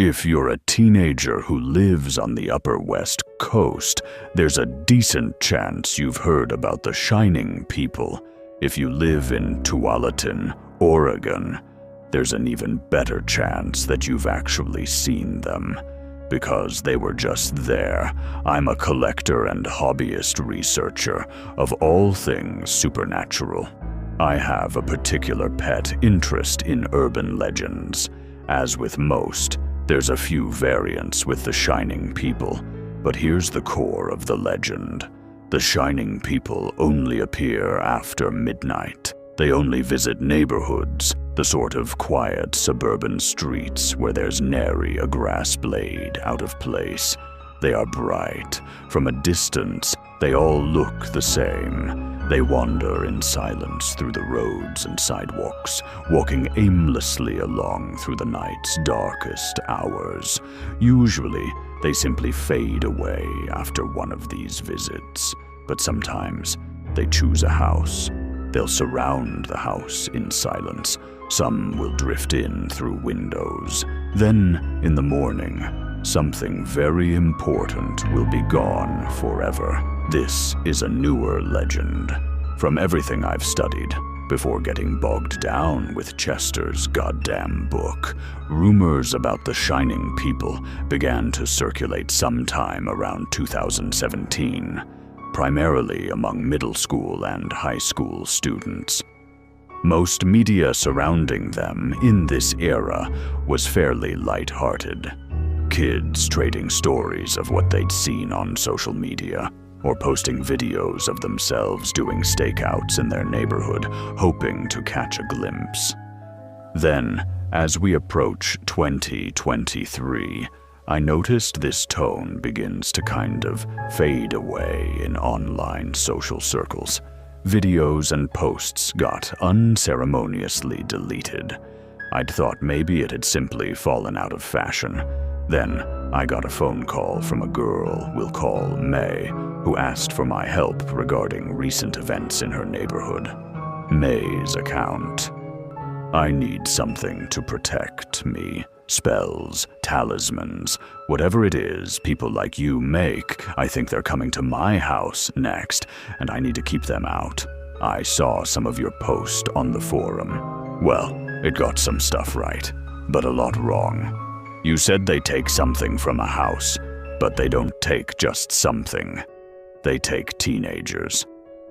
If you're a teenager who lives on the Upper West Coast, there's a decent chance you've heard about the Shining People. If you live in Tualatin, Oregon, there's an even better chance that you've actually seen them. Because they were just there. I'm a collector and hobbyist researcher of all things supernatural. I have a particular pet interest in urban legends. As with most, there's a few variants with the Shining People, but here's the core of the legend. The Shining People only appear after midnight. They only visit neighborhoods, the sort of quiet suburban streets where there's nary a grass blade out of place. They are bright. From a distance, they all look the same. They wander in silence through the roads and sidewalks, walking aimlessly along through the night's darkest hours. Usually, they simply fade away after one of these visits, but sometimes they choose a house. They'll surround the house in silence. Some will drift in through windows. Then, in the morning, something very important will be gone forever. This is a newer legend. From everything I've studied, before getting bogged down with Chester's goddamn book, rumors about the Shining People began to circulate sometime around 2017, primarily among middle school and high school students. Most media surrounding them in this era was fairly lighthearted. Kids trading stories of what they'd seen on social media, or posting videos of themselves doing stakeouts in their neighborhood, hoping to catch a glimpse. Then, as we approach 2023, I noticed this tone begins to kind of fade away in online social circles. Videos and posts got unceremoniously deleted. I'd thought maybe it had simply fallen out of fashion. Then I got a phone call from a girl we'll call May, who asked for my help regarding recent events in her neighborhood. May's account. I need something to protect me. Spells, talismans, whatever it is people like you make. I think they're coming to my house next, and I need to keep them out. I saw some of your post on the forum. Well, it got some stuff right, but a lot wrong. You said they take something from a house, but they don't take just something. They take teenagers.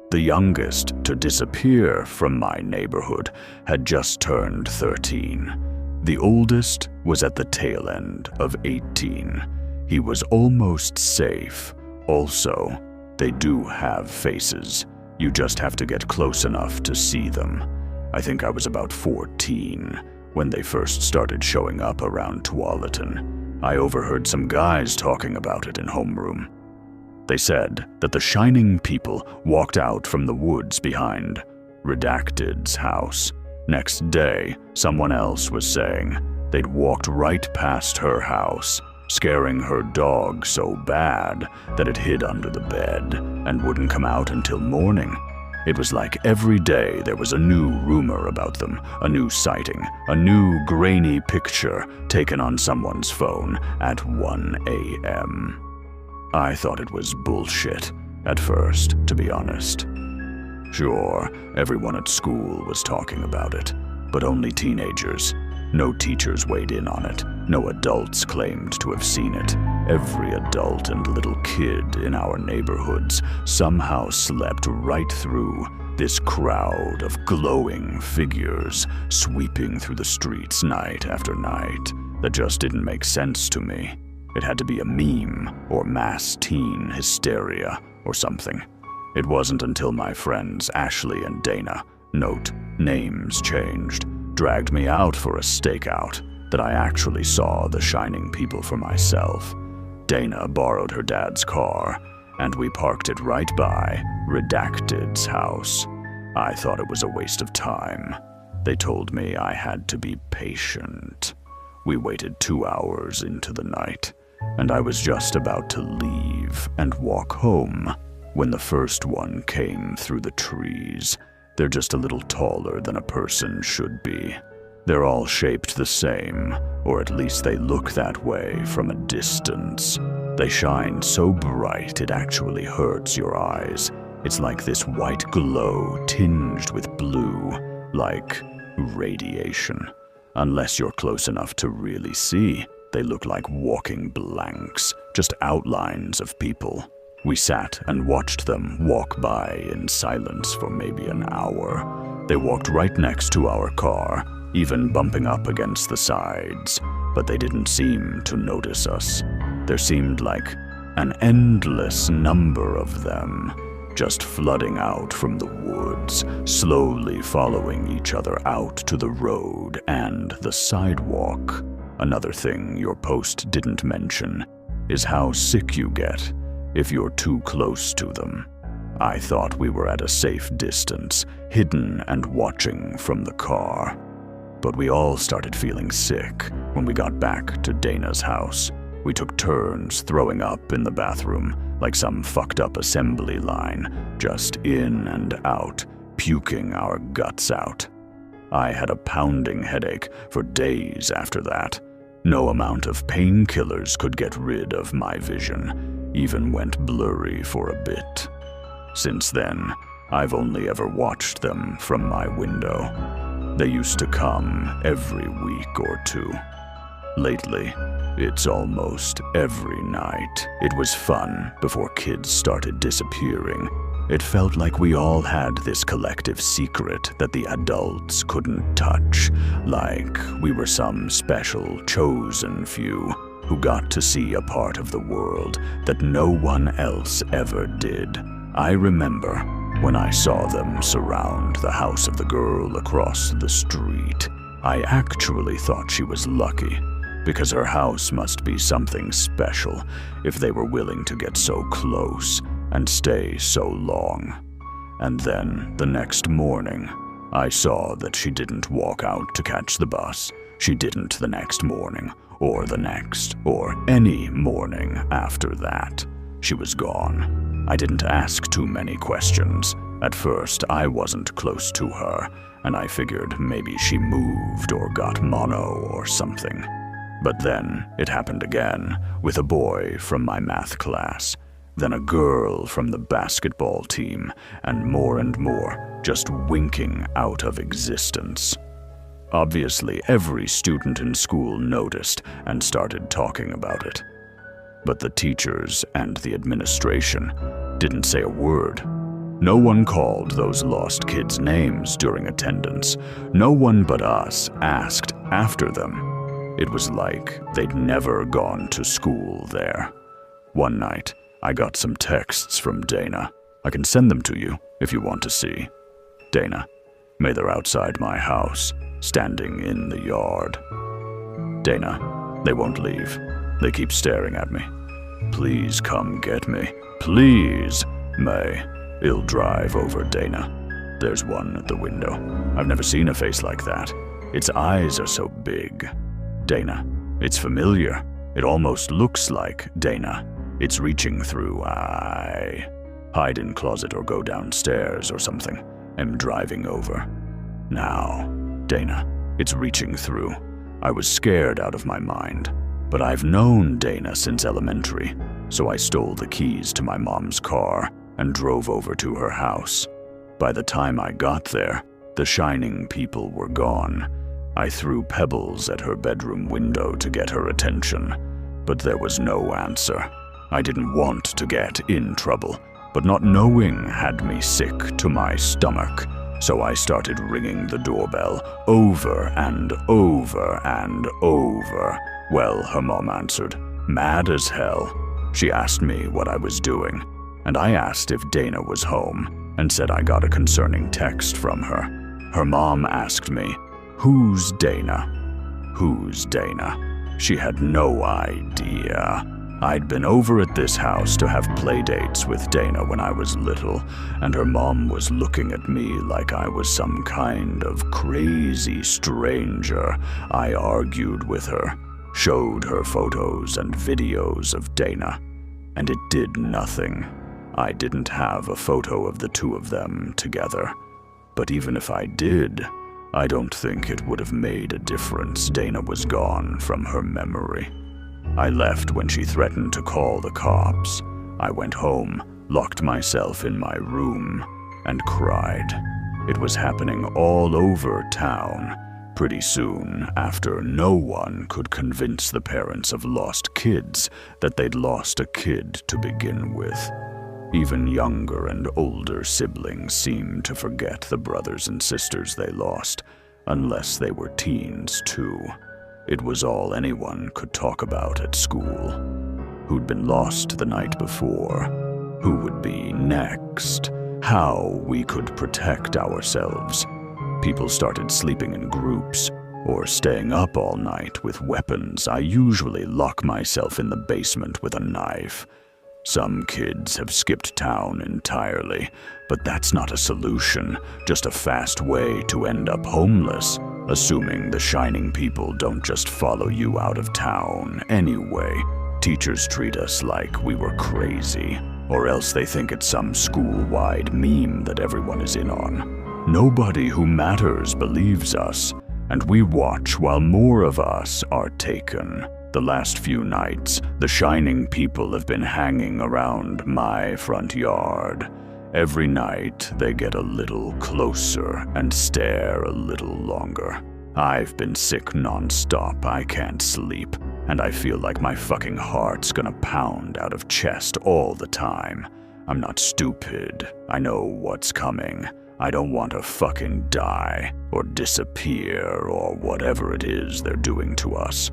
The youngest to disappear from my neighborhood had just turned 13. The oldest was at the tail end of 18. He was almost safe. Also, they do have faces. You just have to get close enough to see them. I think I was about 14 when they first started showing up around Tualatin. I overheard some guys talking about it in homeroom. They said that the Shining People walked out from the woods behind Redacted's house. Next day, someone else was saying they'd walked right past her house, scaring her dog so bad that it hid under the bed and wouldn't come out until morning. It was like every day there was a new rumor about them, a new sighting, a new grainy picture taken on someone's phone at 1 a.m. I thought it was bullshit at first, to be honest. Sure, everyone at school was talking about it, but only teenagers. No teachers weighed in on it. No adults claimed to have seen it. Every adult and little kid in our neighborhoods somehow slept right through this crowd of glowing figures sweeping through the streets night after night. That just didn't make sense to me. It had to be a meme or mass teen hysteria or something. It wasn't until my friends Ashley and Dana, note, names changed, dragged me out for a stakeout that I actually saw the Shining People for myself. Dana borrowed her dad's car, and we parked it right by Redacted's house. I thought it was a waste of time. They told me I had to be patient. We waited 2 hours into the night, and I was just about to leave and walk home when the first one came through the trees. They're just a little taller than a person should be. They're all shaped the same, or at least they look that way from a distance. They shine so bright it actually hurts your eyes. It's like this white glow tinged with blue, like radiation. Unless you're close enough to really see, they look like walking blanks, just outlines of people. We sat and watched them walk by in silence for maybe an hour. They walked right next to our car, even bumping up against the sides, but they didn't seem to notice us. There seemed like an endless number of them, just flooding out from the woods, slowly following each other out to the road and the sidewalk. Another thing your post didn't mention is how sick you get if you're too close to them. I thought we were at a safe distance, hidden and watching from the car. But we all started feeling sick when we got back to Dana's house. We took turns throwing up in the bathroom, like some fucked up assembly line, just in and out, puking our guts out. I had a pounding headache for days after that. No amount of painkillers could get rid of my vision, even went blurry for a bit. Since then, I've only ever watched them from my window. They used to come every week or two. Lately, it's almost every night. It was fun before kids started disappearing. It felt like we all had this collective secret that the adults couldn't touch, like we were some special chosen few who got to see a part of the world that no one else ever did. I remember when I saw them surround the house of the girl across the street. I actually thought she was lucky, because her house must be something special if they were willing to get so close and stay so long. And then, the next morning, I saw that she didn't walk out to catch the bus. She didn't the next morning, or the next, or any morning after that. She was gone. I didn't ask too many questions. At first, I wasn't close to her, and I figured maybe she moved or got mono or something. But then it happened again, with a boy from my math class, then a girl from the basketball team, and more, just winking out of existence. Obviously, every student in school noticed and started talking about it. But the teachers and the administration didn't say a word. No one called those lost kids' names during attendance. No one but us asked after them. It was like they'd never gone to school there. One night, I got some texts from Dana. I can send them to you if you want to see. Dana, may they're outside my house, standing in the yard. Dana, they won't leave. They keep staring at me. Please come get me. Please, May. I'll drive over, Dana. There's one at the window. I've never seen a face like that. Its eyes are so big. Dana, it's familiar. It almost looks like Dana. It's reaching through. Hide in closet or go downstairs or something. I'm driving over. Now, Dana, it's reaching through. I was scared out of my mind, but I've known Dana since elementary, so I stole the keys to my mom's car and drove over to her house. By the time I got there, the shining people were gone. I threw pebbles at her bedroom window to get her attention, but there was no answer. I didn't want to get in trouble, but not knowing had me sick to my stomach, so I started ringing the doorbell over and over and over. Well, her mom answered, mad as hell. She asked me what I was doing, and I asked if Dana was home, and said I got a concerning text from her. Her mom asked me, who's Dana? Who's Dana? She had no idea. I'd been over at this house to have play dates with Dana when I was little, and her mom was looking at me like I was some kind of crazy stranger. I argued with her, showed her photos and videos of Dana, and it did nothing. I didn't have a photo of the two of them together. But even if I did, I don't think it would have made a difference. Dana was gone from her memory. I left when she threatened to call the cops. I went home, locked myself in my room, and cried. It was happening all over town. Pretty soon after, no one could convince the parents of lost kids that they'd lost a kid to begin with. Even younger and older siblings seemed to forget the brothers and sisters they lost, unless they were teens too. It was all anyone could talk about at school. Who'd been lost the night before? Who would be next? How we could protect ourselves. People started sleeping in groups, or staying up all night with weapons. I usually lock myself in the basement with a knife. Some kids have skipped town entirely, but that's not a solution, just a fast way to end up homeless, assuming the shining people don't just follow you out of town anyway. Teachers treat us like we were crazy, or else they think it's some school-wide meme that everyone is in on. Nobody who matters believes us, and we watch while more of us are taken. The last few nights, the shining people have been hanging around my front yard. Every night, they get a little closer and stare a little longer. I've been sick nonstop, I can't sleep, and I feel like my fucking heart's gonna pound out of chest all the time. I'm not stupid, I know what's coming. I don't want to fucking die, or disappear, or whatever it is they're doing to us.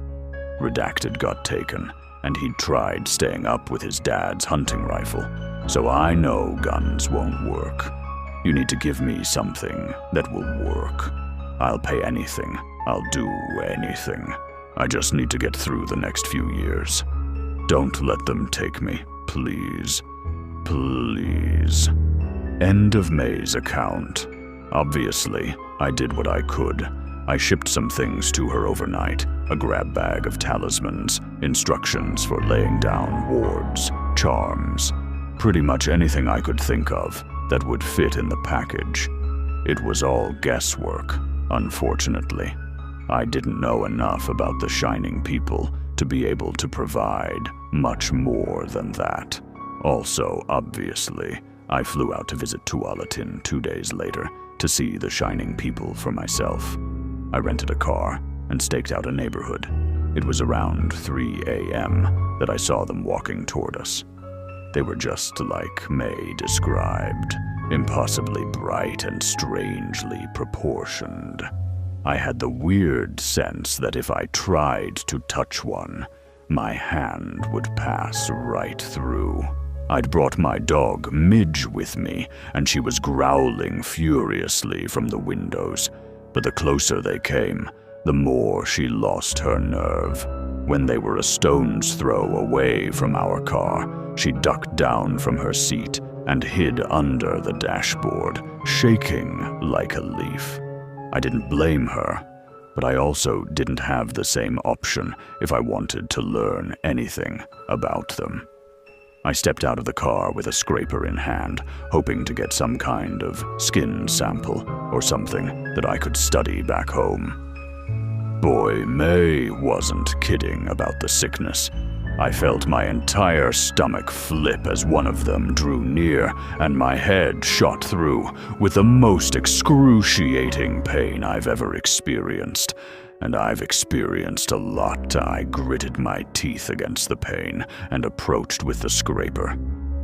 Redacted got taken, and he'd tried staying up with his dad's hunting rifle, so I know guns won't work. You need to give me something that will work. I'll pay anything, I'll do anything. I just need to get through the next few years. Don't let them take me, please. Please. End of May's account. Obviously, I did what I could. I shipped some things to her overnight, a grab bag of talismans, instructions for laying down wards, charms, pretty much anything I could think of that would fit in the package. It was all guesswork, unfortunately. I didn't know enough about the shining people to be able to provide much more than that. Also, obviously, I flew out to visit Tualatin 2 days later to see the shining people for myself. I rented a car and staked out a neighborhood. It was around 3 a.m. that I saw them walking toward us. They were just like May described, impossibly bright and strangely proportioned. I had the weird sense that if I tried to touch one, my hand would pass right through. I'd brought my dog Midge with me, and she was growling furiously from the windows. But the closer they came, the more she lost her nerve. When they were a stone's throw away from our car, she ducked down from her seat and hid under the dashboard, shaking like a leaf. I didn't blame her, but I also didn't have the same option if I wanted to learn anything about them. I stepped out of the car with a scraper in hand, hoping to get some kind of skin sample or something that I could study back home. Boy, May wasn't kidding about the sickness. I felt my entire stomach flip as one of them drew near, and my head shot through with the most excruciating pain I've ever experienced. And I've experienced a lot. I gritted my teeth against the pain and approached with the scraper.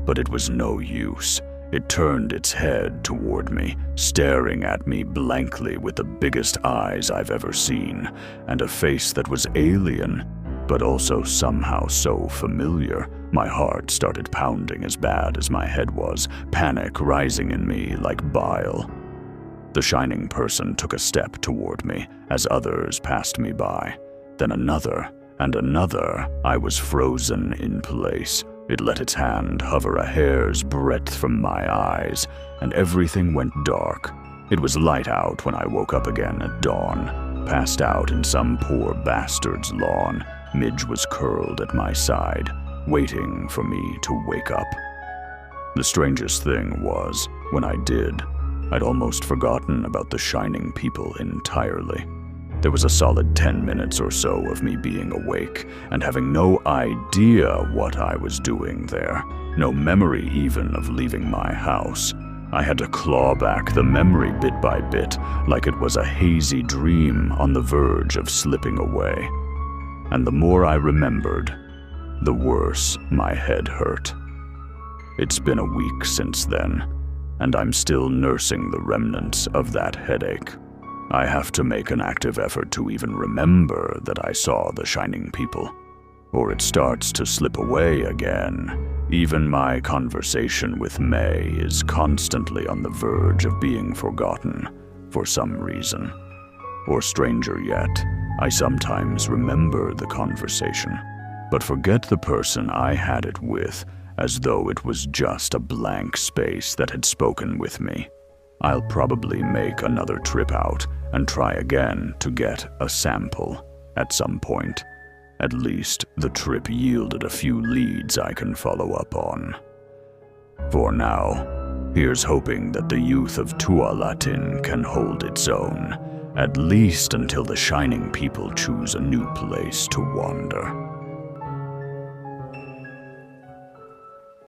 But it was no use. It turned its head toward me, staring at me blankly with the biggest eyes I've ever seen, and a face that was alien, but also somehow so familiar. My heart started pounding as bad as my head was, panic rising in me like bile. The shining person took a step toward me as others passed me by. Then another and another. I was frozen in place. It let its hand hover a hair's breadth from my eyes, and everything went dark. It was light out when I woke up again at dawn, passed out in some poor bastard's lawn. Midge was curled at my side, waiting for me to wake up. The strangest thing was, when I did, I'd almost forgotten about the Shining People entirely. There was a solid 10 minutes or so of me being awake and having no idea what I was doing there. No memory even of leaving my house. I had to claw back the memory bit by bit, like it was a hazy dream on the verge of slipping away. And the more I remembered, the worse my head hurt. It's been a week since then, and I'm still nursing the remnants of that headache. I have to make an active effort to even remember that I saw the Shining People, or it starts to slip away again. Even my conversation with May is constantly on the verge of being forgotten for some reason. Or stranger yet, I sometimes remember the conversation, but forget the person I had it with as though it was just a blank space that had spoken with me. I'll probably make another trip out and try again to get a sample at some point. At least the trip yielded a few leads I can follow up on. For now, here's hoping that the youth of Tualatin can hold its own, at least until the Shining People choose a new place to wander.